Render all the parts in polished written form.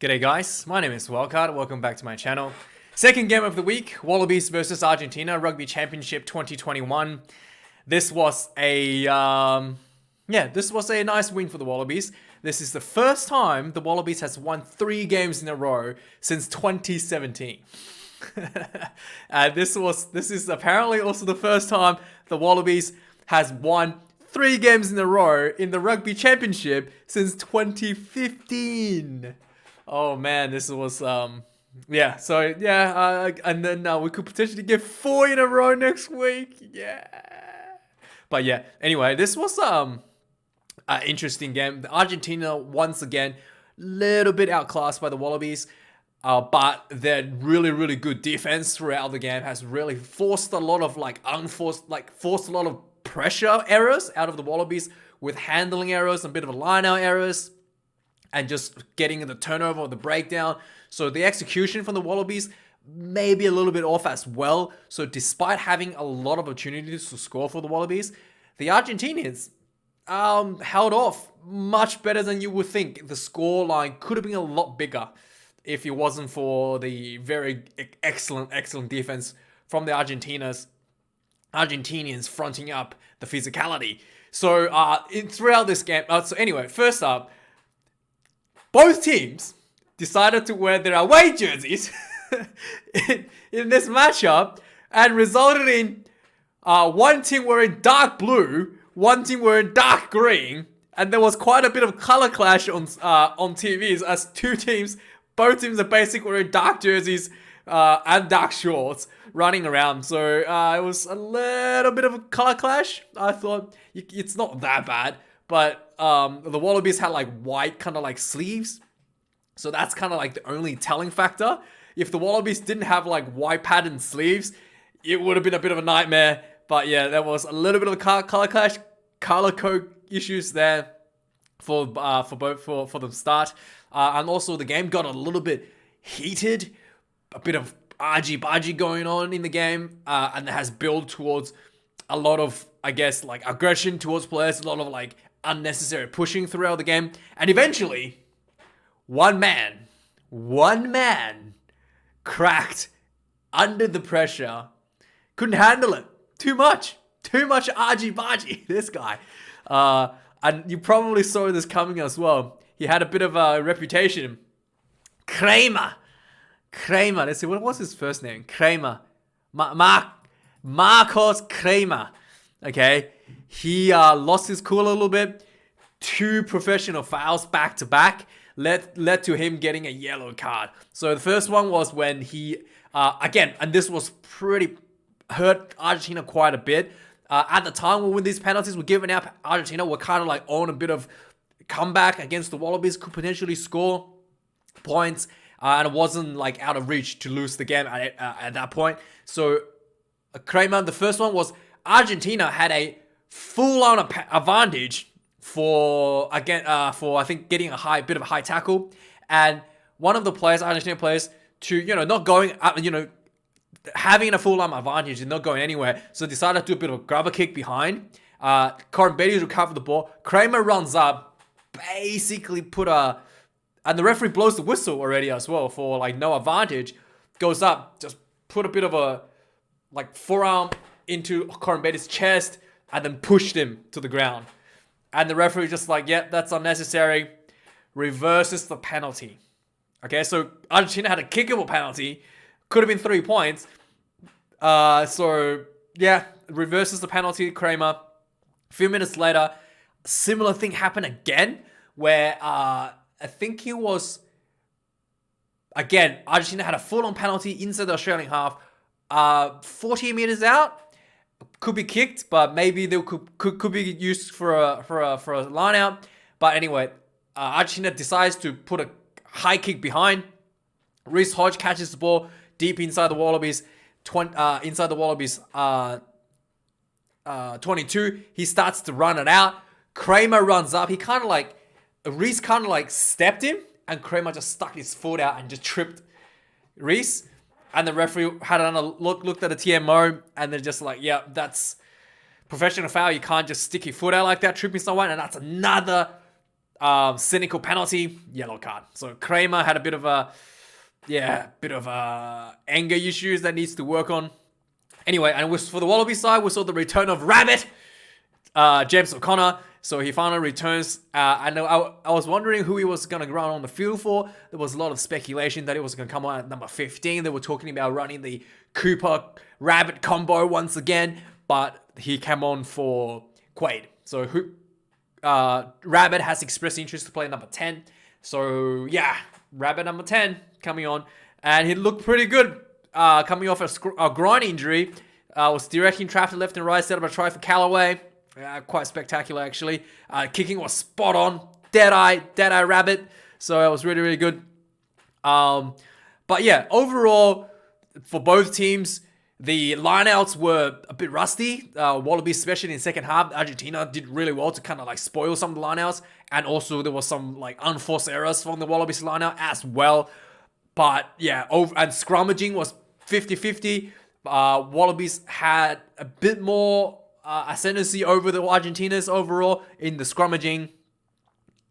G'day guys, my name is Wildkard, welcome back to my channel. Second game of the week, Wallabies versus Argentina, Rugby Championship 2021. This was a nice win for the Wallabies. This is the first time the Wallabies has won 3 games in a row since 2017. This is apparently also the first time the Wallabies has won 3 games in a row in the Rugby Championship since 2015. Oh man, this was and then we could potentially get 4 in a row next week. Yeah. But yeah, anyway, this was an interesting game. Argentina once again little bit outclassed by the Wallabies. But their really good defense throughout the game has really forced a lot of forced a lot of pressure errors out of the Wallabies with handling errors, a bit of a line-out errors, and just getting the turnover or the breakdown. So the execution from the Wallabies may be a little bit off as well. So despite having a lot of opportunities to score for the Wallabies, the Argentinians held off much better than you would think. The score line could have been a lot bigger if it wasn't for the very excellent defense from the Argentinians fronting up the physicality. So throughout this game, so anyway, first up, both teams decided to wear their away jerseys in this matchup and resulted in one team wearing dark blue, one team wearing dark green, and there was quite a bit of color clash on TVs as both teams are basically wearing dark jerseys and dark shorts running around. So it was a little bit of a color clash. I thought it's not that bad, but the Wallabies had white kind of sleeves. So that's kind of the only telling factor. If the Wallabies didn't have white patterned sleeves, it would have been a bit of a nightmare. But yeah, there was a little bit of a color clash, color code issues there for the start. And also the game got a little bit heated, a bit of argy-bargy going on in the game, and it has built towards a lot of, aggression towards players, a lot of unnecessary pushing throughout the game, and eventually, one man cracked under the pressure, couldn't handle it, too much argy-bargy, this guy, and you probably saw this coming as well. He had a bit of a reputation. Kramer. Let's see, what was his first name? Kramer. Marcos Kramer. Okay. He lost his cool a little bit. 2 professional fouls back to back led to him getting a yellow card. So the first one was when he, and this was pretty hurt Argentina quite a bit. At the time when these penalties were given out, Argentina were kind of on a bit of comeback against the Wallabies, could potentially score points, and it wasn't out of reach to lose the game at that point. So Kramer, the first one was Argentina had a full-on advantage for I think getting a bit of a high tackle, and one of the players, Argentina players, to not going having a full-on advantage and not going anywhere, so decided to do a bit of a grubber kick behind. Corbetti's recovered the ball. Kramer runs up, basically and the referee blows the whistle already as well for no advantage. Goes up, just put a bit of a forearm into Corbetti's chest and then pushed him to the ground. And the referee just that's unnecessary. Reverses the penalty. Okay, so Argentina had a kickable penalty. Could have been 3 points. Reverses the penalty, Kramer. A few minutes later, similar thing happened again, where I think it was, again, Argentina had a full-on penalty inside the Australian half, 40 meters out. Could be kicked, but maybe they could be used for a line out. But anyway, Argentina decides to put a high kick behind. Reece Hodge catches the ball deep inside the Wallabies, 22. He starts to run it out. Kramer runs up. He Reece stepped him, and Kramer just stuck his foot out and just tripped Reece. And the referee had another looked at the TMO, and they're just that's professional foul. You can't just stick your foot out like that, tripping someone, and that's another cynical penalty, yellow card. So Kramer had a bit of a anger issues that needs to work on. Anyway, and for the Wallaby side, we saw the return of Rabbit, James O'Connor. So he finally returns. I was wondering who he was going to run on the field for. There was a lot of speculation that he was going to come on at number 15. They were talking about running the Cooper-Rabbit combo once again, but he came on for Quaid. So Rabbit has expressed interest to play number 10. So yeah, Rabbit number 10 coming on. And he looked pretty good coming off a groin injury. Was directing traffic left and right, set up a try for Callaway. Quite spectacular, actually. Kicking was spot on. Dead-eye Rabbit. So it was really, really good. But yeah, overall, for both teams, the lineouts were a bit rusty. Wallabies, especially in the second half, Argentina did really well to kind of like spoil some of the lineouts. And also there was some like unforced errors from the Wallabies lineout as well. But yeah, and scrummaging was 50-50. Wallabies had a bit more ascendancy over the Argentinas overall in the scrummaging,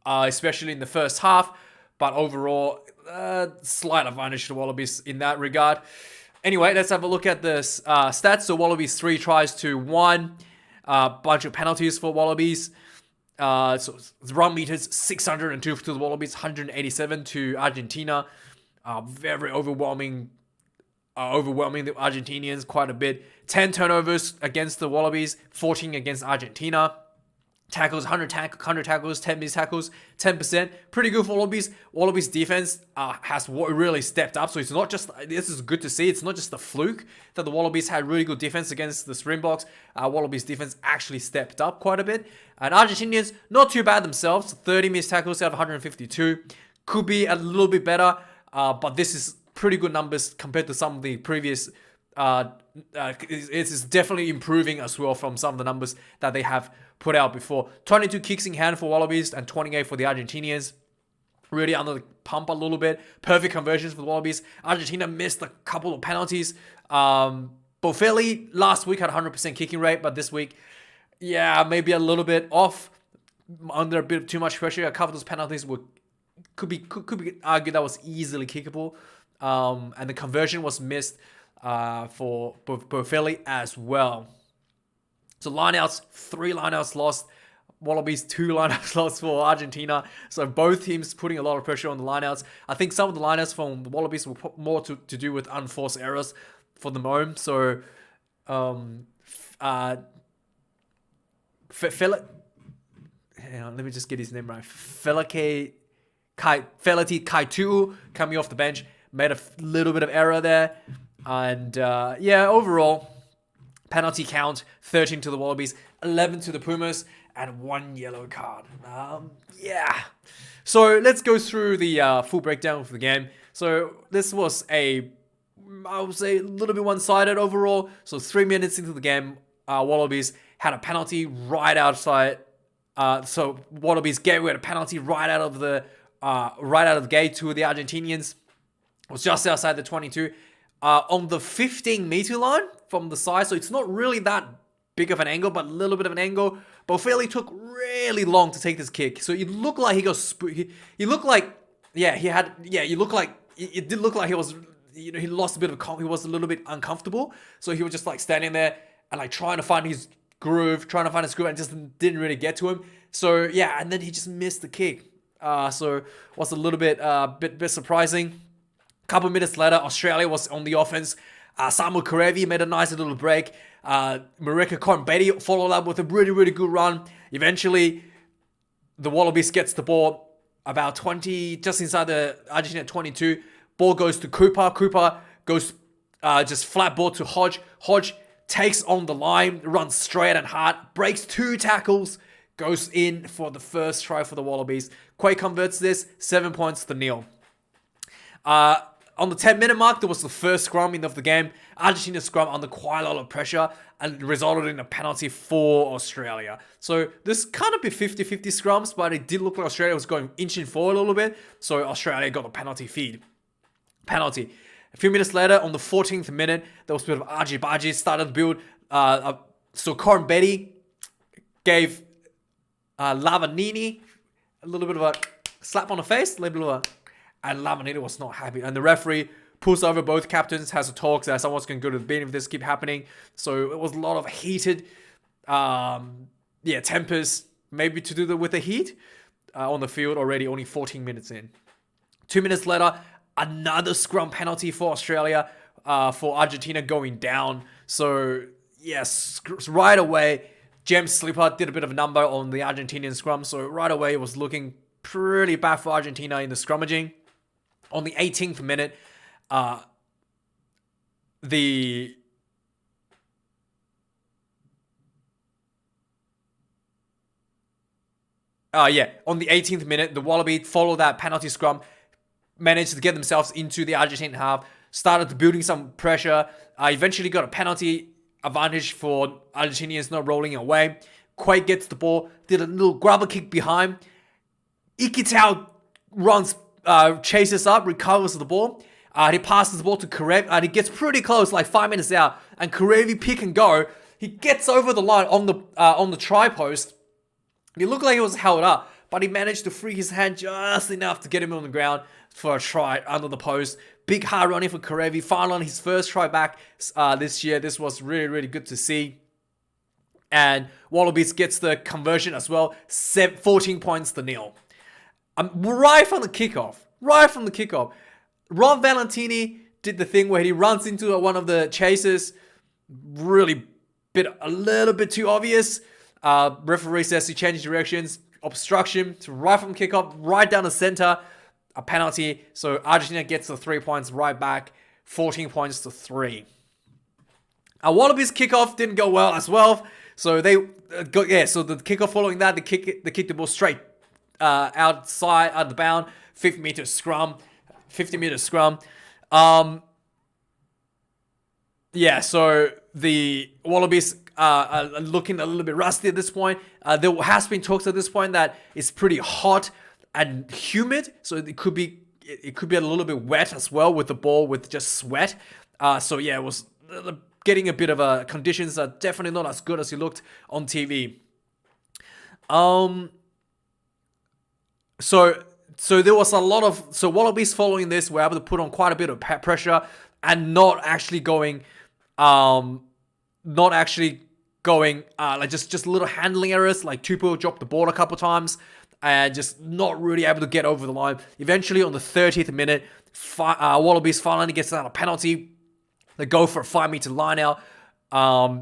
especially in the first half. But overall, slight advantage to the Wallabies in that regard. Anyway, let's have a look at the stats. So Wallabies 3 tries to 1. Bunch of penalties for Wallabies. So run meters 602 to the Wallabies, 187 to Argentina. Very overwhelming the Argentinians quite a bit. 10 turnovers against the Wallabies, 14 against Argentina. Tackles, 100 tackles, 10 missed tackles, 10%. Pretty good for Wallabies. Wallabies defense has really stepped up. So it's not just, this is good to see. It's not just a fluke that the Wallabies had really good defense against the Springboks. Wallabies defense actually stepped up quite a bit. And Argentinians, not too bad themselves. 30 missed tackles out of 152. Could be a little bit better. But this is pretty good numbers compared to some of the previous. It's definitely improving as well from some of the numbers that they have put out before. 22 kicks in hand for Wallabies and 28 for the Argentinians. Really under the pump a little bit. Perfect conversions for the Wallabies. Argentina missed a couple of penalties. Boffelli last week had 100% kicking rate, but this week, yeah, maybe a little bit off. Under a bit too much pressure. A couple of those penalties could be argued that was easily kickable. And the conversion was missed for Boffelli as well. So lineouts, 3 lineouts lost. Wallabies, 2 lineouts lost for Argentina. So both teams putting a lot of pressure on the lineouts. I think some of the lineouts from the Wallabies were more to do with unforced errors for the moment. So hang on, let me just get his name right. Felati Kaitu coming off the bench. Made a little bit of error there. And yeah, overall, penalty count, 13 to the Wallabies, 11 to the Pumas, and 1 yellow card. Yeah. So let's go through the full breakdown of the game. So this was I would say, a little bit one-sided overall. So 3 minutes into the game, Wallabies had a penalty right outside. So Wallabies gave away a penalty right out of the gate to the Argentinians. It was just outside the 22. On the 15-meter line from the side, so it's not really that big of an angle, but a little bit of an angle. Boffelli took really long to take this kick, so it looked like he looked like, it did look like he was, he lost a bit of, he was a little bit uncomfortable, so he was just like standing there and like trying to find his groove, and just didn't really get to him. So yeah, and then he just missed the kick. So it was a little bit, bit surprising. Couple minutes later, Australia was on the offense. Samuel Karevi made a nice little break. Marika Cornbetty followed up with a really, really good run. Eventually, the Wallabies gets the ball about 20, just inside the Argentina 22. Ball goes to Cooper. Cooper goes just flat ball to Hodge. Hodge takes on the line, runs straight and hard, breaks 2 tackles, goes in for the first try for the Wallabies. Quay converts this, 7 points to 0. On the 10-minute mark, there was the first scrum of the game. Argentina scrum under quite a lot of pressure and resulted in a penalty for Australia. So this kind of be 50-50 scrums, but it did look like Australia was inching forward a little bit. So Australia got a penalty. A few minutes later, on the 14th minute, there was a bit of argy-bargy, started to build. So Cornbetty gave Lavanini a little bit of a slap on the face, a little bit of a, and Lamanina was not happy. And the referee pulls over both captains, has a talk, that someone's going to go to the bin if this keep happening. So it was a lot of heated, tempers, maybe to do with the heat on the field already, only 14 minutes in. 2 minutes later, another scrum penalty for Australia, for Argentina going down. So, yes, right away, James Slipper did a bit of a number on the Argentinian scrum. So, right away, it was looking pretty bad for Argentina in the scrummaging. On the 18th minute, on the 18th minute, the Wallabies followed that penalty scrum, managed to get themselves into the Argentine half, started building some pressure, eventually got a penalty advantage for Argentinians not rolling away. Quake gets the ball, did a little grubber kick behind. Ikitau runs, chases up, recovers the ball. He passes the ball to Karev, and he gets pretty close, like 5 minutes out. And Karevi pick and go. He gets over the line on the try post. It looked like he was held up, but he managed to free his hand just enough to get him on the ground for a try under the post. Big hard running for Karevi. Finally on his first try back this year. This was really, really good to see. And Wallabies gets the conversion as well. 14 points to nil. Right from the kickoff. Ron Valentini did the thing where he runs into one of the chasers. Really a little bit too obvious. Referee says he changed directions. Obstruction to right from kickoff, right down the center. A penalty. So Argentina gets the 3 points right back. 14 points to 3. Wallabies kickoff didn't go well as well. So they so the kickoff following that, they kicked the ball straight outside, out of the bound. 50 meter scrum. So the Wallabies are looking a little bit rusty at this point. There has been talks at this point that it's pretty hot and humid, so it could be a little bit wet as well with the ball with just sweat. It was getting a bit of conditions are definitely not as good as it looked on TV. So there was a lot of Wallabies following this were able to put on quite a bit of pressure and not actually going just little handling errors, like Tupou dropped the ball a couple times and just not really able to get over the line. Eventually on the 30th minute, Wallabies finally gets out a penalty. They go for a 5 meter line out.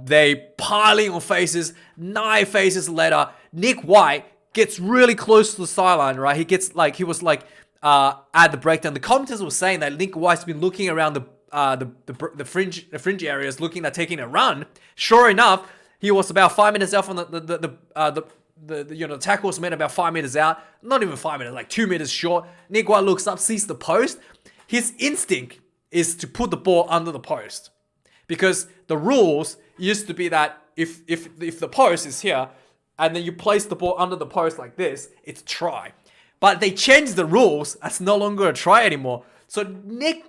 They piling on faces. 9 faces later, Nick White gets really close to the sideline, right? He was at the breakdown. The commentators were saying that Nick White's been looking around the fringe areas, looking at taking a run. Sure enough, he was about 5 minutes out from the tackle was made about 5 meters out. Not even 5 minutes, like 2 meters short. Nick White looks up, sees the post. His instinct is to put the ball under the post, because the rules used to be that if the post is here and then you place the ball under the post like this, it's a try. But they changed the rules. That's no longer a try anymore. So Nick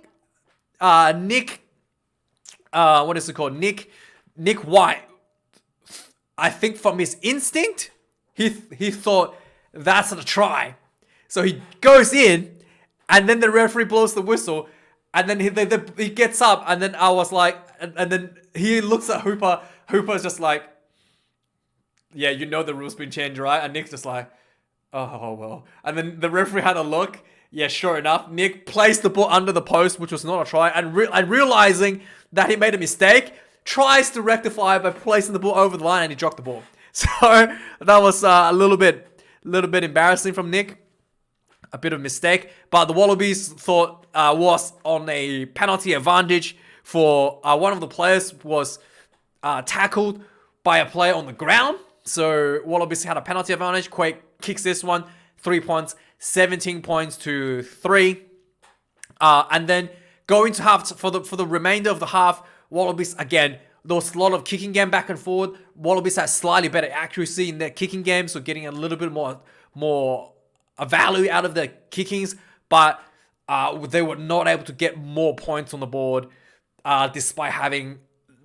White, I think from his instinct, he thought that's a try. So he goes in, and then the referee blows the whistle, and then he gets up, and then I was like, and then he looks at Hooper. Hooper's just like, yeah, you know the rules been changed, right? And Nick's just like, oh well. And then the referee had a look. Yeah, sure enough, Nick placed the ball under the post, which was not a try, and realizing that he made a mistake, tries to rectify by placing the ball over the line, and he dropped the ball. So that was a little bit embarrassing from Nick, a bit of a mistake. But the Wallabies thought was on a penalty advantage for one of the players was tackled by a player on the ground. So Wallabies had a penalty advantage. Quake kicks this one, 3 points, 17 points to 3. And then going to half for the remainder of the half, Wallabies again. There was a lot of kicking game back and forward. Wallabies had slightly better accuracy in their kicking game, so getting a little bit more value out of their kickings, but they were not able to get more points on the board, despite having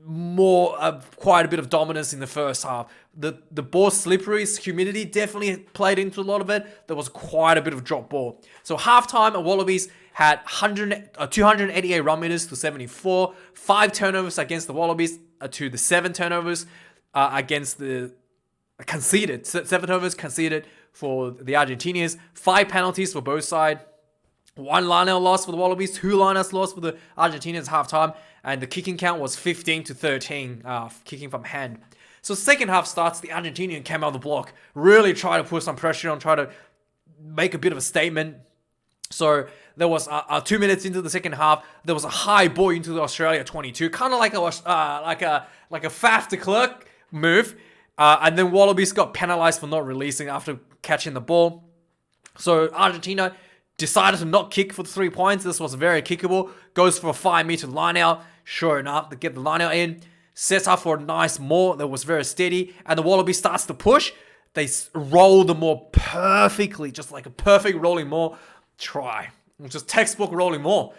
quite a bit of dominance in the first half. The ball slippery, humidity definitely played into a lot of it. There was quite a bit of drop ball. So halftime, the Wallabies had 288 run meters to 74, 5 turnovers against the Wallabies to the 7 turnovers against the conceded. 7 turnovers conceded for the Argentinians, 5 penalties for both sides. 1 line-out loss for the Wallabies, 2 line-outs loss for the Argentinians halftime, and the kicking count was 15-13, kicking from hand. So second half starts, the Argentinian came out of the block, really try to put some pressure on, try to make a bit of a statement. So there was 2 minutes into the second half, there was a high ball into the Australia 22, kind of like a Faf de Klerk move, and then Wallabies got penalized for not releasing after catching the ball. So Argentina decided to not kick for the 3 points. This was very kickable. Goes for a 5-meter line out. Sure enough, they get the line out in. Sets up for a nice maul that was very steady. And the Wallaby starts to push. They roll the maul perfectly. Just like a perfect rolling maul. Try. Just textbook rolling maul.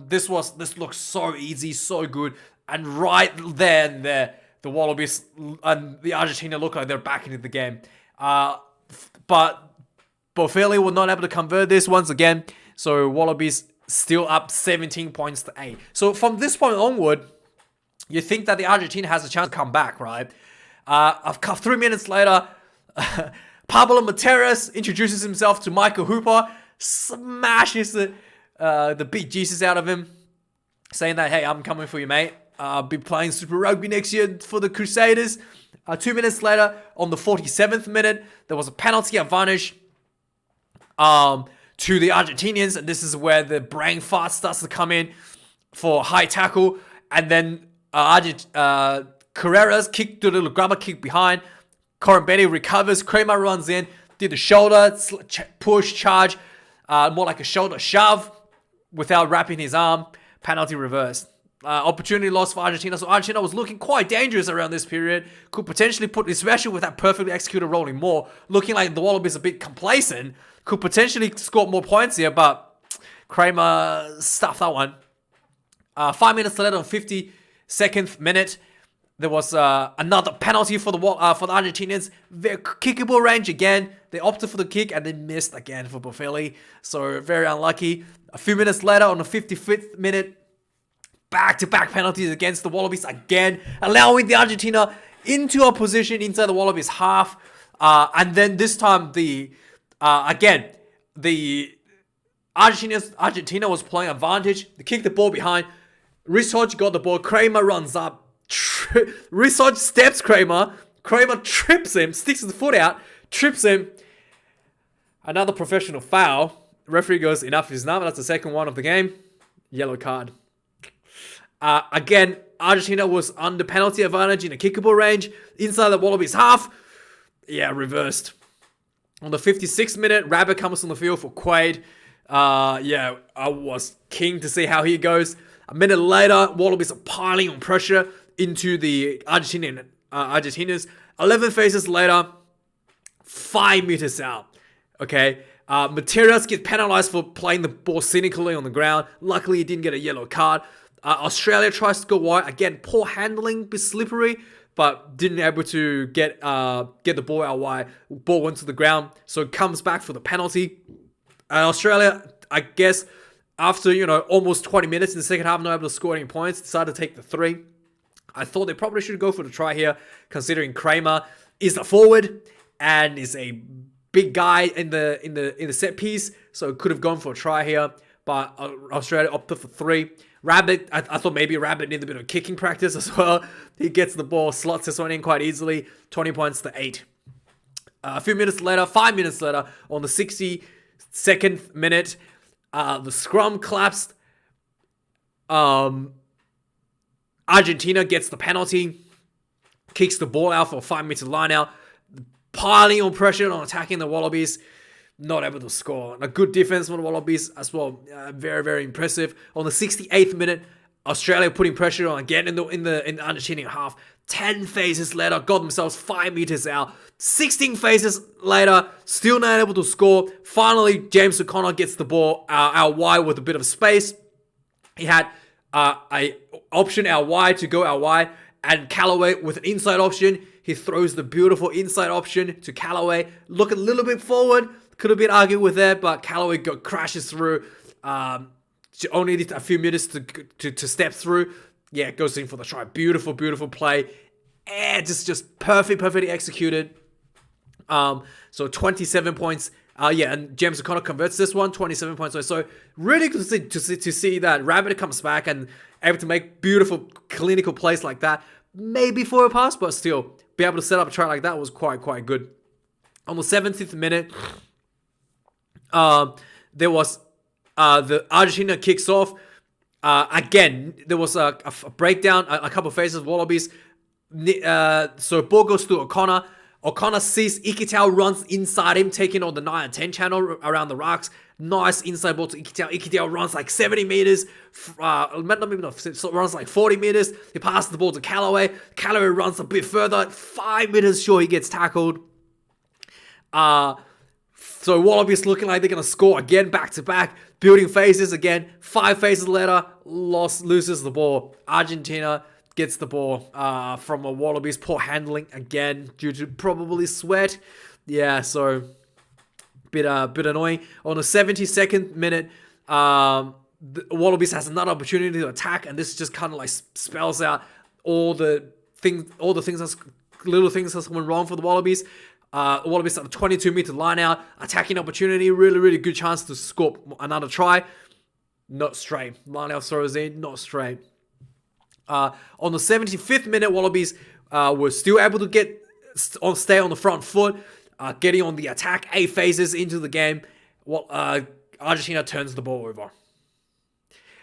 This looks so easy, so good. And right there and there, the Wallabies and the Argentina look like they're back into the game. But Boffelli were not able to convert this once again. So Wallabies still up 17 points to 8. So from this point onward, you think that the Argentina has a chance to come back, right? 3 minutes later, Pablo Materas introduces himself to Michael Hooper, smashes the big Jesus out of him, saying that, hey, I'm coming for you, mate. I'll be playing Super Rugby next year for the Crusaders. 2 minutes later, on the 47th minute, there was a penalty advantage to the Argentinians, and this is where the brain fart starts to come in for a high tackle, and then Carrera's kick, do a little grubber kick behind. Corambetti recovers, Kramer runs in, did the shoulder push charge, more like a shoulder shove without wrapping his arm. Penalty reversed. Opportunity loss for Argentina. So Argentina was looking quite dangerous around this period. Could potentially put, especially with that perfectly executed rolling maul, looking like the Wallabies a bit complacent. Could potentially score more points here, but Kramer stuffed that one. 5 minutes later, on 52nd minute, there was another penalty for the Argentinians. Very kickable range again. They opted for the kick and they missed again for Boffelli. So very unlucky. A few minutes later, on the 55th minute, back-to-back penalties against the Wallabies again, allowing the Argentina into a position inside the Wallabies half. And then this time, the Argentina was playing advantage. They kicked the ball behind. Risoj got the ball. Kramer runs up. Risoj steps Kramer. Kramer trips him, sticks his foot out, trips him. Another professional foul. Referee goes, enough is enough. That's the second one of the game. Yellow card. Again, Argentina was under penalty advantage in a kickable range. Inside the Wallabies half. Yeah, reversed. On the 56th minute, Rabbit comes on the field for Quaid. I was keen to see how he goes. A minute later, Wallabies are piling on pressure into the Argentinians. 11 phases later, 5 meters out. Okay. Materas gets penalized for playing the ball cynically on the ground. Luckily, he didn't get a yellow card. Australia tries to go wide. Again, poor handling, bit slippery, but didn't able to get the ball out wide. Ball went to the ground, so it comes back for the penalty. Australia, I guess, after almost 20 minutes in the second half, not able to score any points, decided to take the 3. I thought they probably should go for the try here, considering Kramer is the forward and is a big guy in the set piece, so could have gone for a try here. But Australia opted for 3. Rabbit, I thought maybe Rabbit needed a bit of kicking practice as well. He gets the ball, slots this one in quite easily. 20 points to 8. A few minutes later, 5 minutes later, on the 62nd minute, the scrum collapsed. Argentina gets the penalty, kicks the ball out for a 5-meter line out, piling on pressure on attacking the Wallabies. Not able to score. A good defense from the Wallabies as well. Very, very impressive. On the 68th minute, Australia putting pressure on again in the Argentinian half. 10 phases later, got themselves 5 meters out. 16 phases later, still not able to score. Finally, James O'Connor gets the ball out wide with a bit of space. He had a option out wide to go out wide, and Callaway with an inside option, he throws the beautiful inside option to Callaway. Look a little bit forward, could have been argued with that, but Callaway crashes through. She only needs a few minutes to step through. Yeah, goes in for the try. Beautiful, beautiful play. And just perfectly executed. So 27 points. Yeah, and James O'Connor converts this one, 27 points. So really good to see that Rabbit comes back and able to make beautiful clinical plays like that. Maybe for a pass, but still, be able to set up a try like that was quite good. On the 70th minute, there was the Argentina kicks off. Again, there was a breakdown, a couple of phases of Wallabies. So ball goes to O'Connor. O'Connor sees Ikitau, runs inside him, taking on the 9 and 10 channel around the rocks. Nice inside ball to Ikitau. Ikitau runs like 70 meters. Runs like 40 meters. He passes the ball to Callaway. Callaway runs a bit further. 5 meters short, he gets tackled. So Wallabies looking like they're going to score again, back to back. Building phases again. 5 phases later, loses the ball. Argentina gets the ball from a Wallabies. Poor handling again due to probably sweat. Yeah, so bit annoying. On the 72nd minute, the Wallabies has another opportunity to attack, and this just kind of like spells out all the little things that's went wrong for the Wallabies. Wallabies at the 22-meter line out, attacking opportunity, really good chance to score another try. Not straight. Line out throws in, not straight. On the 75th minute, Wallabies were still able to stay on the front foot, getting on the attack. 8 phases into the game. Argentina turns the ball over.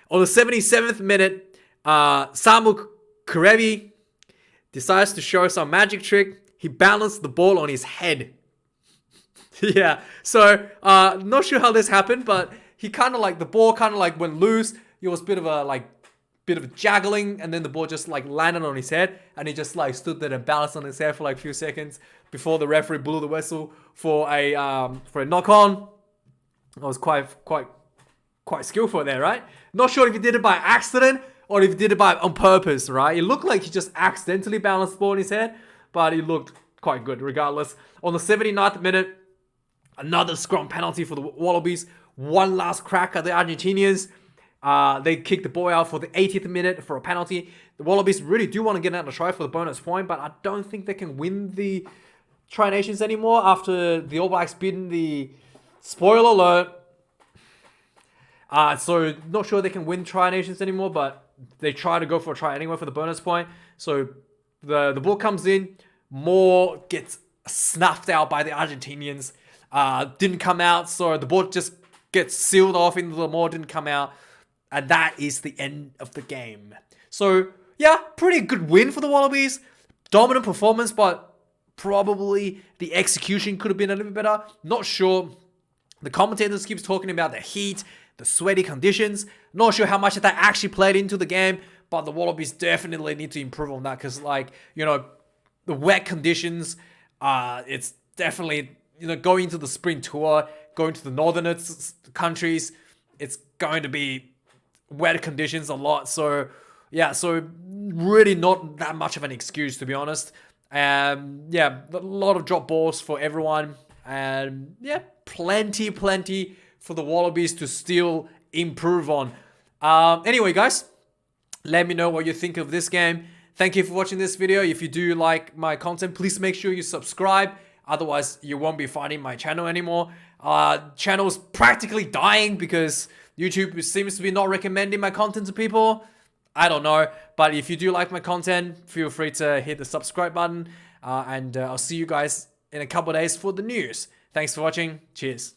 On the 77th minute, Samu Karevi decides to show some magic trick. He balanced the ball on his head. Yeah, so not sure how this happened, but he kind of like, the ball kind of like went loose. It was a bit of a juggling, and then the ball just like landed on his head, and he just like stood there and balanced on his head for like a few seconds before the referee blew the whistle for a knock on. I was quite skillful there, right? Not sure if he did it by accident or if he did it on purpose, right? It looked like he just accidentally balanced the ball on his head, but he looked quite good regardless. On the 79th minute, another scrum penalty for the Wallabies. One last crack at the Argentinians. They kicked the ball out for the 80th minute for a penalty. The Wallabies really do want to get out the try for the bonus point, but I don't think they can win the Tri Nations anymore after the All Blacks beating the, spoiler alert. So not sure they can win Tri Nations anymore, but they try to go for a try anyway for the bonus point. So the ball comes in. Moore gets snuffed out by the Argentinians. Didn't come out, so the ball just gets sealed off into the Moore, didn't come out. And that is the end of the game. So, yeah, pretty good win for the Wallabies. Dominant performance, but probably the execution could have been a little bit better. Not sure. The commentators keeps talking about the heat, the sweaty conditions. Not sure how much of that actually played into the game, but the Wallabies definitely need to improve on that because, like, you know, the wet conditions, it's definitely, you know, going to the spring tour, going to the northern countries, it's going to be wet conditions a lot. So yeah, so really not that much of an excuse, to be honest. Yeah, a lot of drop balls for everyone, and yeah, plenty for the Wallabies to still improve on. Anyway, guys, let me know what you think of this game. Thank you for watching this video. If you do like my content, please make sure you subscribe. Otherwise, you won't be finding my channel anymore. Channel's practically dying because YouTube seems to be not recommending my content to people. I don't know. But if you do like my content, feel free to hit the subscribe button. And I'll see you guys in a couple of days for the news. Thanks for watching. Cheers.